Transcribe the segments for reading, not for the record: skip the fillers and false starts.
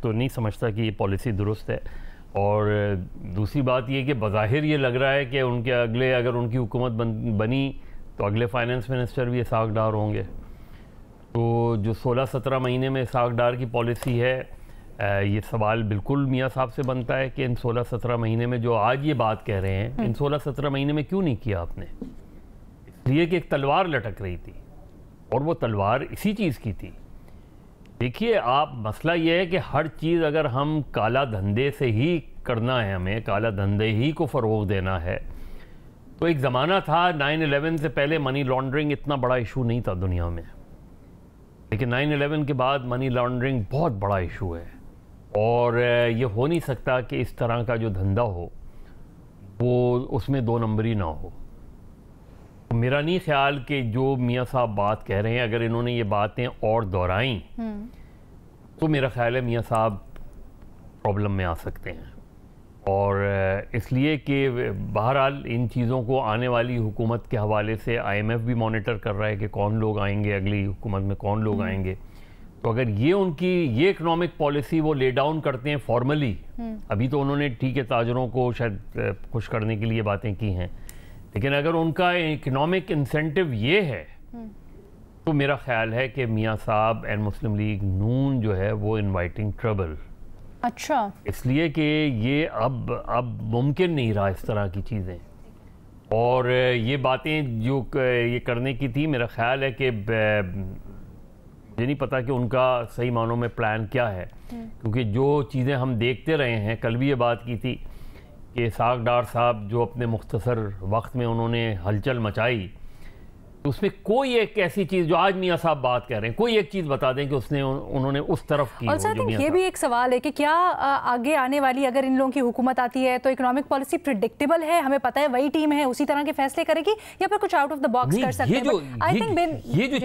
تو نہیں سمجھتا کہ یہ پالیسی درست ہے. اور دوسری بات یہ کہ بظاہر یہ لگ رہا ہے کہ ان کے اگر ان کی حکومت بنی تو اگلے فائنانس منسٹر بھی اسحاق ڈار ہوں گے. تو جو 16-17 مہینے میں اسحاق ڈار کی پالیسی ہے، یہ سوال بالکل میاں صاحب سے بنتا ہے کہ ان 16-17 مہینے میں جو آج یہ بات کہہ رہے ہیں، ان 16-17 مہینے میں کیوں نہیں کیا آپ نے؟ اس لیے کہ ایک تلوار لٹک رہی تھی، اور وہ تلوار اسی چیز کی تھی. دیکھیے مسئلہ یہ ہے کہ ہر چیز اگر ہم کالا دھندے سے ہی کرنا ہے، ہمیں کالا دھندے ہی کو فروغ دینا ہے، تو ایک زمانہ تھا 9/11 سے پہلے منی لانڈرنگ اتنا بڑا ایشو نہیں تھا دنیا میں، لیکن 9/11 کے بعد منی لانڈرنگ بہت بڑا ایشو ہے. اور یہ ہو نہیں سکتا کہ اس طرح کا جو دھندا ہو وہ اس میں 2 نمبری نہ ہو. میرا نہیں خیال کہ جو میاں صاحب بات کہہ رہے ہیں، اگر انہوں نے یہ باتیں اور دہرائیں تو میرا خیال ہے میاں صاحب پرابلم میں آ سکتے ہیں. اور اس لیے کہ بہرحال ان چیزوں کو آنے والی حکومت کے حوالے سے IMF بھی مانیٹر کر رہا ہے کہ کون لوگ آئیں گے، اگلی حکومت میں کون لوگ آئیں گے. تو اگر یہ ان کی یہ اکنامک پالیسی وہ لے ڈاؤن کرتے ہیں فارملی، ابھی تو انہوں نے ٹھیک ہے تاجروں کو شاید خوش کرنے کے لیے باتیں کی ہیں، لیکن اگر ان کا اکنامک انسینٹیو یہ ہے تو میرا خیال ہے کہ میاں صاحب اینڈ مسلم لیگ نون جو ہے وہ انوائٹنگ ٹربل. اچھا، اس لیے کہ یہ اب ممکن نہیں رہا اس طرح کی چیزیں. اور یہ باتیں جو یہ کرنے کی تھی، میرا خیال ہے کہ مجھے نہیں پتا کہ ان کا صحیح معنوں میں پلان کیا ہے، کیونکہ جو چیزیں ہم دیکھتے رہے ہیں، کل بھی یہ بات کی تھی کہ اسحاق ڈار صاحب جو اپنے مختصر وقت میں انہوں نے ہلچل مچائی، اس میں کوئی ایک ایسی چیز جو آج میاں صاحب بات کر رہے ہیں، کوئی ایک چیز بتا دیں کہ انہوں نے اس طرف کی. اور یہ بھی ایک سوال ہے کہ کیا آگے آنے والی اگر ان لوگوں کی حکومت آتی ہے تو اکنامک پالیسی پریڈکٹیبل ہے، ہمیں پتہ ہے وہی ٹیم ہے اسی طرح کے فیصلے کرے گی، یا پھر کچھ آؤٹ آف دا باکس کر سکتے ہیں؟ یہ جو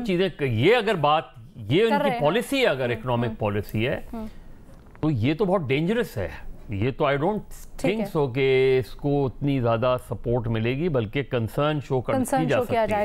چیزیں یہ اگر بات یہ ان کی پالیسی ہے، اگر اکنامک پالیسی ہے تو یہ تو بہت ڈینجرس ہے. یہ تو آئی ڈونٹ تھنک سو کہ اس کو اتنی زیادہ سپورٹ ملے گی، بلکہ کنسرن شو کی جا سکتی ہے.